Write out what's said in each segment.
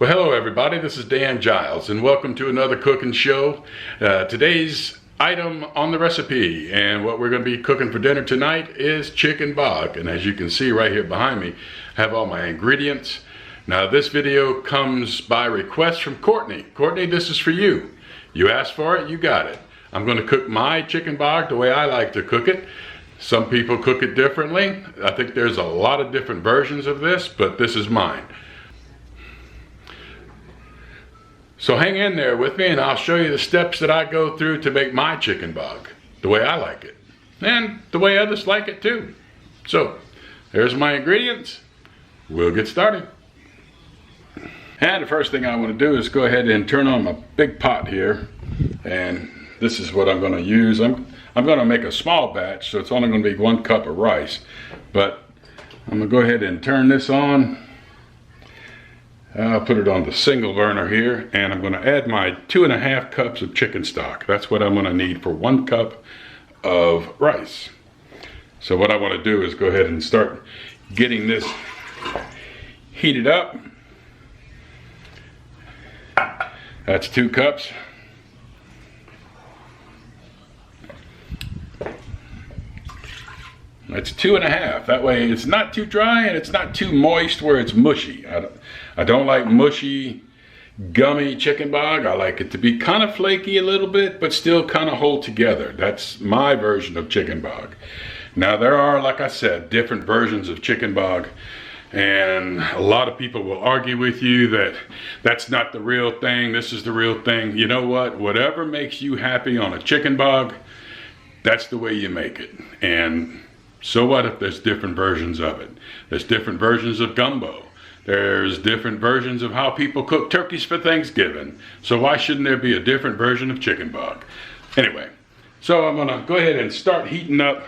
Well, hello everybody, this is Dan Giles and welcome to another cooking show. Today's item on the recipe and what we're going to be cooking for dinner tonight is chicken bog. And as you can see right here behind me, I have all my ingredients. Now this video comes by request from Courtney. Courtney, this is for you. You asked for it, you got it. I'm going to cook my chicken bog the way I like to cook it. Some people cook it differently. I think there's a lot of different versions of this, but this is mine. So hang in there with me and I'll show you the steps that I go through to make my chicken bog the way I like it and the way others like it too. So there's my ingredients. We'll get started. And the first thing I want to do is go ahead and turn on my big pot here, and this is what I'm going to use. I'm going to make a small batch, so it's only going to be 1 cup of rice, but I'm going to go ahead and turn this on. I'll put it on the single burner here, and I'm going to add my 2.5 cups of chicken stock. That's what I'm going to need for 1 cup of rice. So what I want to do is go ahead and start getting this heated up. That's 2 cups. That's 2.5. That way it's not too dry and it's not too moist where it's mushy. I don't like mushy, gummy chicken bog. I like it to be kind of flaky a little bit, but still kind of hold together. That's my version of chicken bog. Now there are, like I said, different versions of chicken bog, and a lot of people will argue with you that that's not the real thing, this is the real thing. You know what? Whatever makes you happy on a chicken bog, that's the way you make it. And so what if there's different versions of it? There's different versions of gumbo. There's different versions of how people cook turkeys for Thanksgiving. So why shouldn't there be a different version of chicken bog? Anyway, so I'm gonna go ahead and start heating up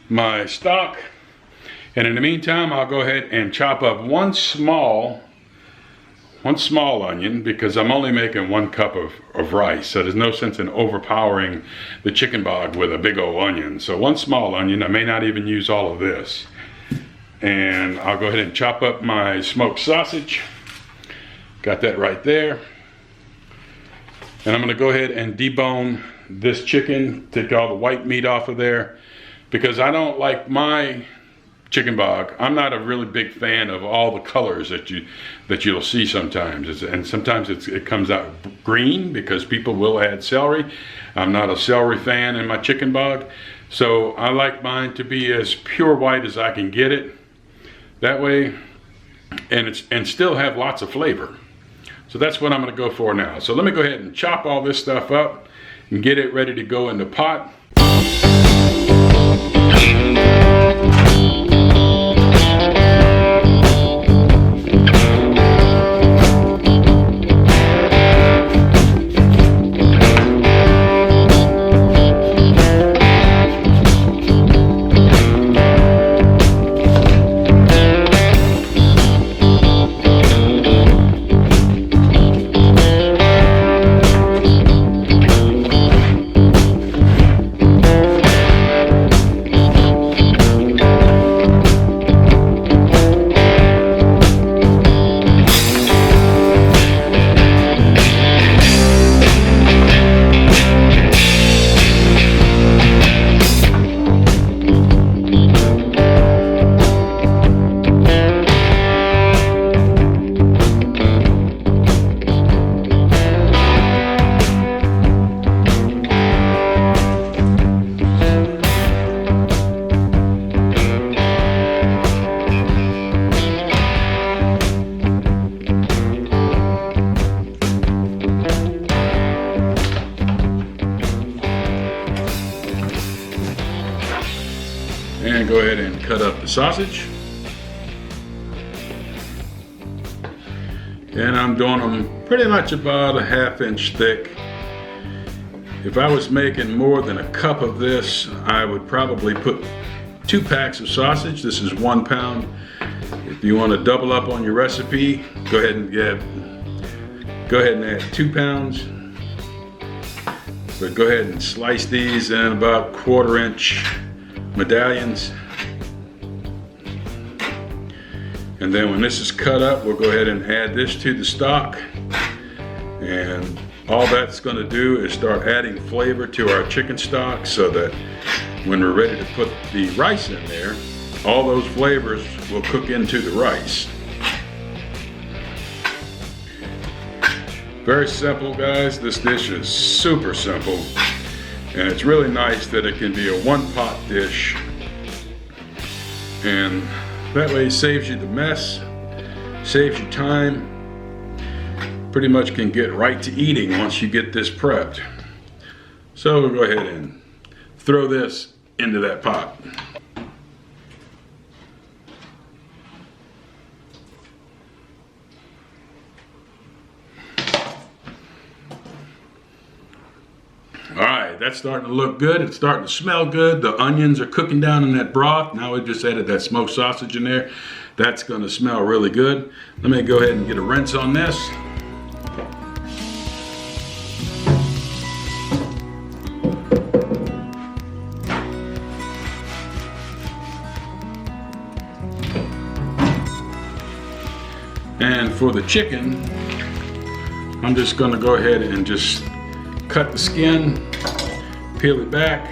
my stock. And in the meantime, I'll go ahead and chop up one small onion, because I'm only making 1 cup of rice, so there's no sense in overpowering the chicken bog with a big old onion. So 1 small onion. I may not even use all of this. And I'll go ahead and chop up my smoked sausage. Got that right there. And I'm going to go ahead and debone this chicken, take all the white meat off of there, because I don't like my chicken bog. I'm not a really big fan of all the colors that you'll see sometimes, and sometimes it comes out green because people will add celery. I'm not a celery fan in my chicken bog, so I like mine to be as pure white as I can get it. That way, and still have lots of flavor. So that's what I'm going to go for now. So let me go ahead and chop all this stuff up and get it ready to go in the pot. And go ahead and cut up the sausage. And I'm doing them pretty much about a 1/2 inch thick. If I was making more than a cup of this, I would probably put 2 packs of sausage. This is 1 pound. If you want to double up on your recipe, go ahead and add 2 pounds. But go ahead and slice these in about 1/4 inch medallions. And then when this is cut up, we'll go ahead and add this to the stock. And all that's going to do is start adding flavor to our chicken stock, so that when we're ready to put the rice in there, all those flavors will cook into the rice. Very simple, guys. This dish is super simple, and it's really nice that it can be a one-pot dish, and that way it saves you the mess, saves you time. Pretty much can get right to eating once you get this prepped. So we'll go ahead and throw this into that pot. All right, that's starting to look good. It's starting to smell good. The onions are cooking down in that broth. Now we just added that smoked sausage in there. That's gonna smell really good. Let me go ahead and get a rinse on this. And for the chicken, I'm just gonna go ahead and just cut the skin, peel it back,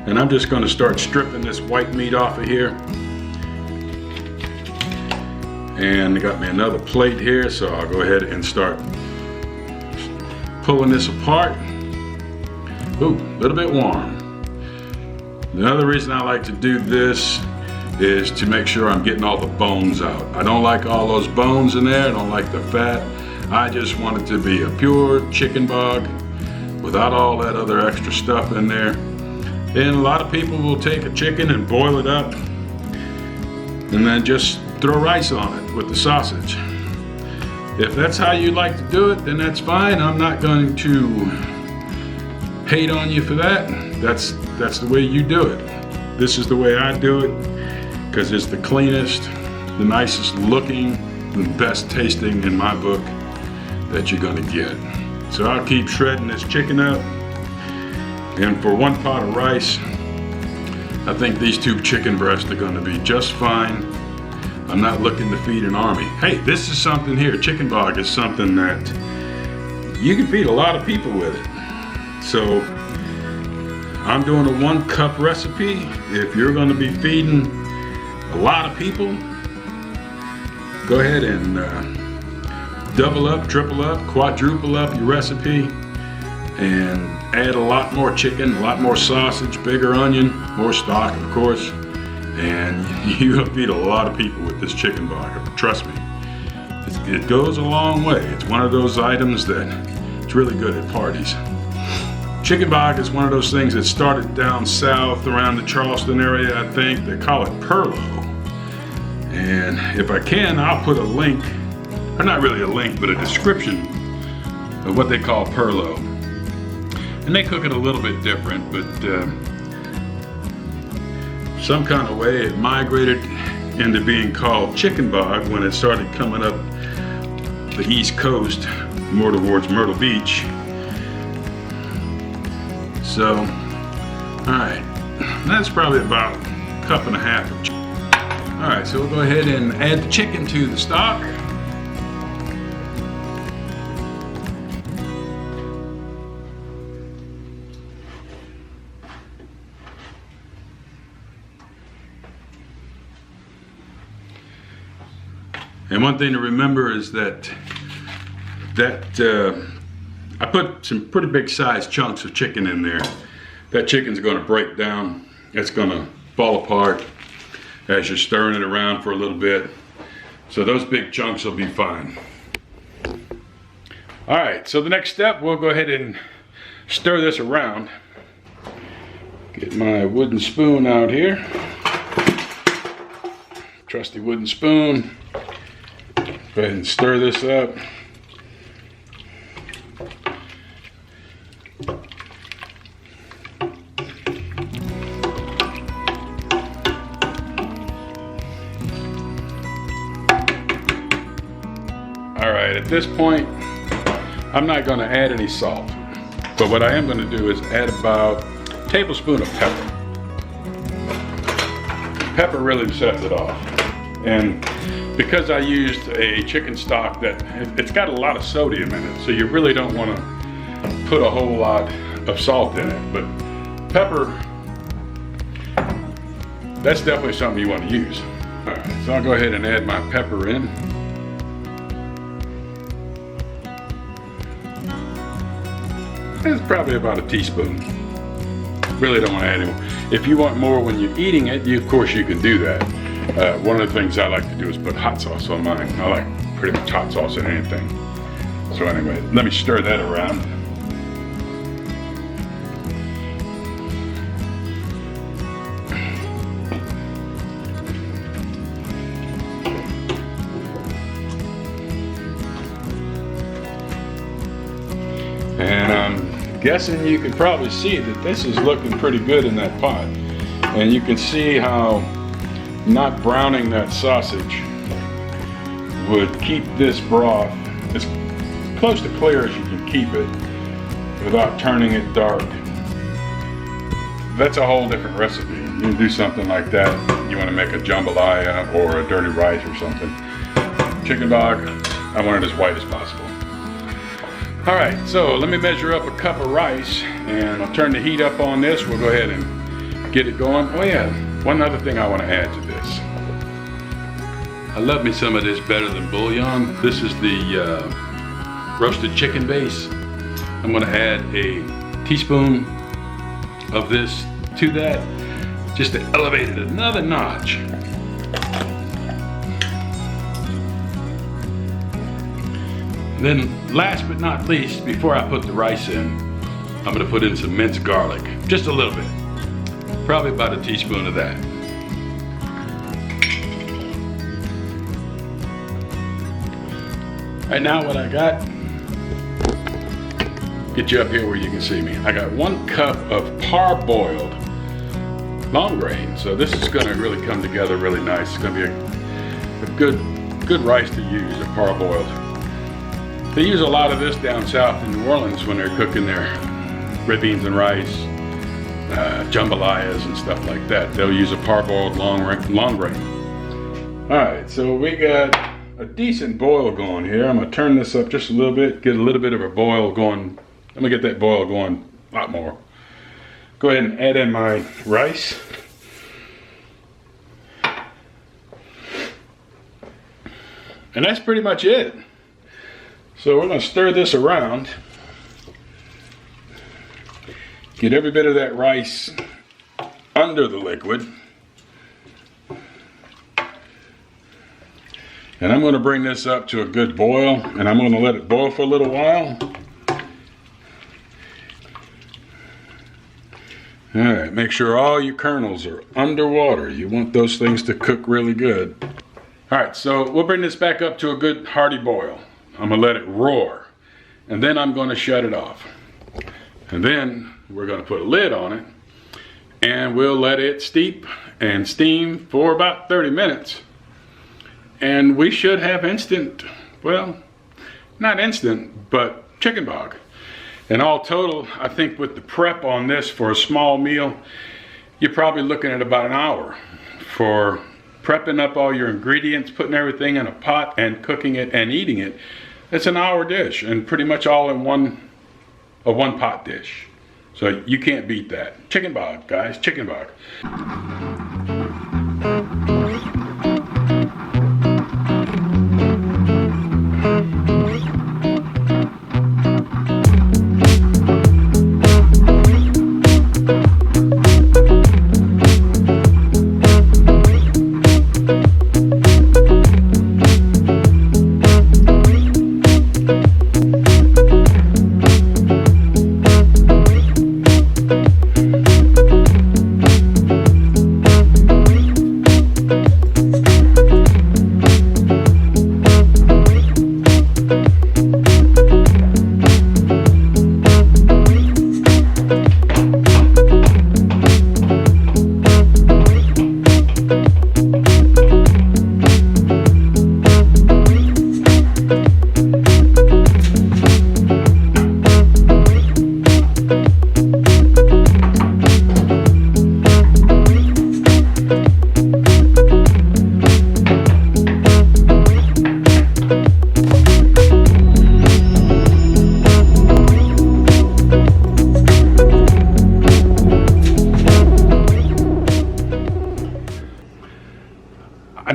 and I'm just gonna start stripping this white meat off of here. And I got me another plate here, so I'll go ahead and start pulling this apart. Ooh, a little bit warm. The other reason I like to do this is to make sure I'm getting all the bones out. I don't like all those bones in there. I don't like the fat. I just want it to be a pure chicken bog without all that other extra stuff in there. And a lot of people will take a chicken and boil it up and then just throw rice on it with the sausage. If that's how you like to do it, then that's fine. I'm not going to hate on you for that. That's the way you do it. This is the way I do it, because it's the cleanest, the nicest looking, the best tasting in my book that you're gonna get. So I'll keep shredding this chicken up. And for one pot of rice, I think these 2 chicken breasts are gonna be just fine. I'm not looking to feed an army. Hey, this is something here. Chicken bog is something that you can feed a lot of people with it. So I'm doing a 1 cup recipe. If you're gonna be feeding a lot of people, go ahead and double up, triple up, quadruple up your recipe, and add a lot more chicken, a lot more sausage, bigger onion, more stock, of course, and you'll feed a lot of people with this chicken bog. Trust me, it goes a long way. It's one of those items that it's really good at parties. Chicken bog is one of those things that started down south around the Charleston area, I think. They call it perlo. And if I can, I'll put a link, or not really a link, but a description of what they call perlo. And they cook it a little bit different, but some kind of way it migrated into being called chicken bog when it started coming up the East Coast, more towards Myrtle Beach. So, all right, that's probably about a cup and a half of chicken. All right, so we'll go ahead and add the chicken to the stock. And one thing to remember is that I put some pretty big sized chunks of chicken in there. That chicken's gonna break down. It's gonna fall apart as you're stirring it around for a little bit. So those big chunks will be fine. All right, so the next step, we'll go ahead and stir this around. Get my wooden spoon out here. Trusty wooden spoon. Go ahead and stir this up. All right, at this point, I'm not going to add any salt, but what I am going to do is add about a tablespoon of pepper. Pepper really sets it off. And because I used a chicken stock that it's got a lot of sodium in it, so you really don't want to put a whole lot of salt in it. But pepper, that's definitely something you want to use. All right, so I'll go ahead and add my pepper in. It's probably about a teaspoon. Really don't want to add any more. If you want more when you're eating it, of course you can do that. One of the things I like to do is put hot sauce on mine. I like pretty much hot sauce in anything. So anyway, let me stir that around. And I'm guessing you can probably see that this is looking pretty good in that pot. And you can see how not browning that sausage would keep this broth as close to clear as you can keep it without turning it dark. That's a whole different recipe. You can do something like that. You want to make a jambalaya or a dirty rice or something. Chicken bog, I want it as white as possible. All right, so let me measure up a cup of rice and I'll turn the heat up on this. We'll go ahead and get it going. Oh yeah, one other thing I want to add to this. I love me some of this better than bouillon. This is the roasted chicken base. I'm going to add a teaspoon of this to that just to elevate it another notch. Then last but not least, before I put the rice in, I'm going to put in some minced garlic, just a little bit, probably about a teaspoon of that. Right now what I got, get you up here where you can see me. I got 1 cup of parboiled long grain. So this is going to really come together really nice. It's going to be a good rice to use, a parboiled. They use a lot of this down south in New Orleans when they're cooking their red beans and rice, jambalayas and stuff like that. They'll use a parboiled long grain. All right, so we got a decent boil going here. I'm gonna turn this up just a little bit, get a little bit of a boil going. I'm gonna get that boil going a lot more. Go ahead and add in my rice. And that's pretty much it. So we're going to stir this around. Get every bit of that rice under the liquid. And I'm going to bring this up to a good boil, and I'm going to let it boil for a little while. All right, make sure all your kernels are underwater. You want those things to cook really good. All right, so we'll bring this back up to a good hearty boil. I'm gonna let it roar, and then I'm gonna shut it off. And then we're gonna put a lid on it, and we'll let it steep and steam for about 30 minutes. And we should have instant, well, not instant, but chicken bog. And all total, I think with the prep on this for a small meal, you're probably looking at about an hour for prepping up all your ingredients, putting everything in a pot and cooking it and eating it. It's an hour dish, and pretty much all in one pot dish. So you can't beat that. Chicken bog, guys, chicken bog.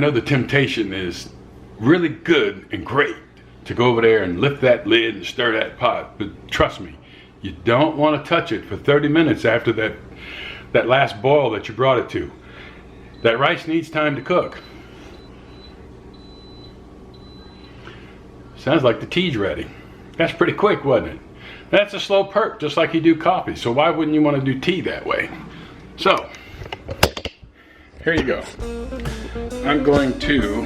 know the temptation is really good and great to go over there and lift that lid and stir that pot, but trust me, you don't want to touch it for 30 minutes after that last boil that you brought it to. That rice needs time to cook. Sounds like the tea's ready. That's pretty quick, wasn't it? That's a slow perk, just like you do coffee. So why wouldn't you want to do tea that way? So, here you go. I'm going to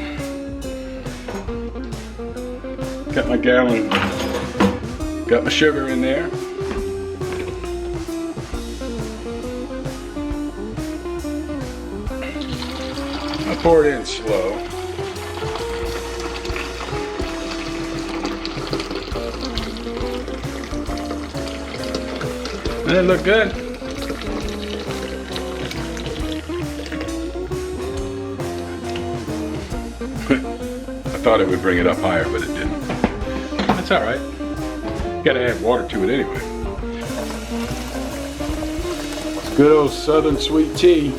get my gallon, got my sugar in there. I pour it in slow. Doesn't it look good? I thought it would bring it up higher, but it didn't. That's all right. You gotta add water to it anyway. Good old Southern sweet tea.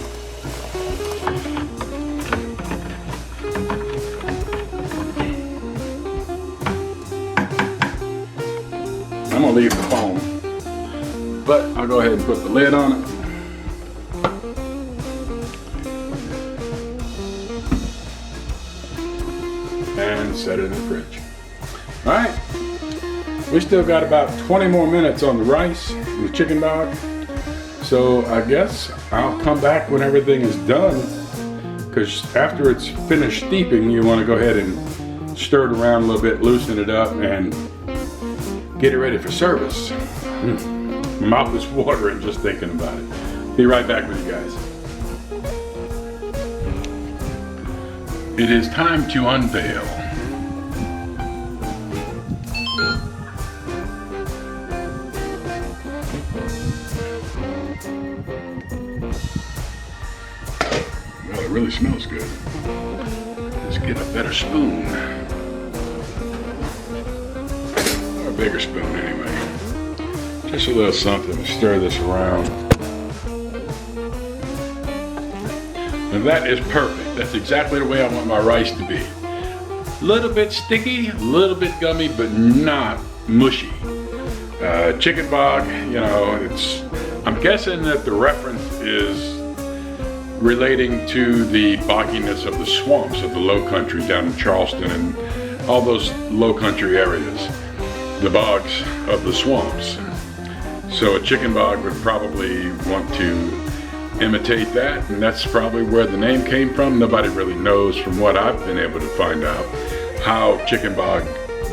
I'm gonna leave the foam, but I'll go ahead and put the lid on it. And set it in the fridge. All right, we still got about 20 more minutes on the rice and the chicken bog. So I guess I'll come back when everything is done, because after it's finished steeping, you want to go ahead and stir it around a little bit, loosen it up, and get it ready for service. My mouth is watering just thinking about it. Be right back with you guys. It is time to unveil. Well, it really smells good. Let's get a better spoon. Or a bigger spoon anyway. Just a little something to stir this around. And that is perfect. That's exactly the way I want my rice to be. A little bit sticky, a little bit gummy, but not mushy. Chicken bog, you know, I'm guessing that the reference is relating to the bogginess of the swamps of the low country down in Charleston and all those low country areas. The bogs of the swamps. So a chicken bog would probably want to imitate that, and that's probably where the name came from. Nobody really knows, from what I've been able to find out, how chicken bog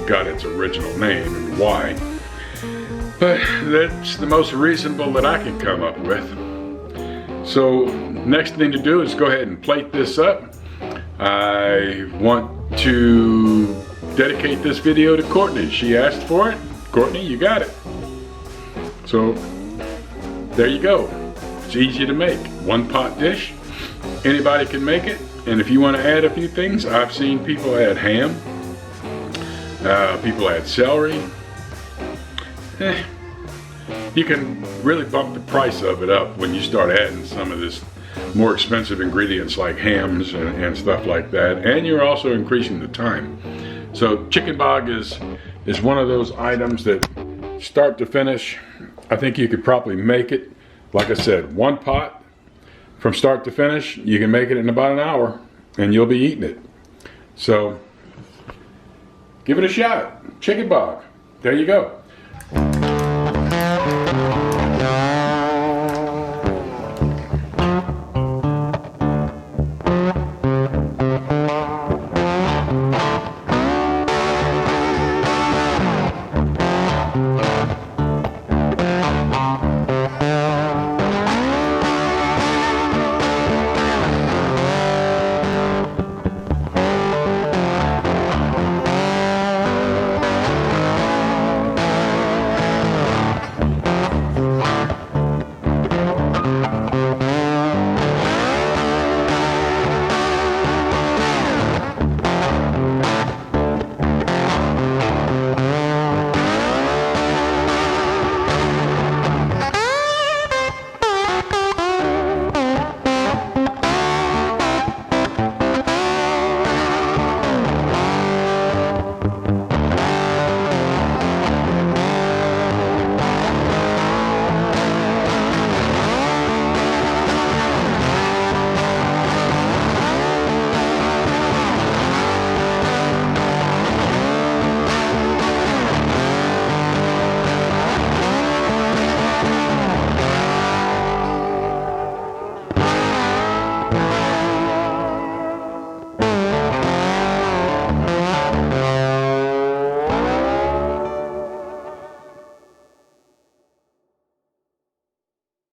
got its original name and why. But that's the most reasonable that I can come up with. So next thing to do is go ahead and plate this up. I want to dedicate this video to Courtney. She asked for it. Courtney, you got it. So there you go. It's easy to make. One pot dish. Anybody can make it. And if you want to add a few things, I've seen people add ham. People add celery. You can really bump the price of it up when you start adding some of this more expensive ingredients like hams and stuff like that. And you're also increasing the time. So chicken bog is one of those items that start to finish, I think you could probably make it, like I said, one pot from start to finish. You can make it in about an hour and you'll be eating it. So give it a shot. Chicken bog. There you go.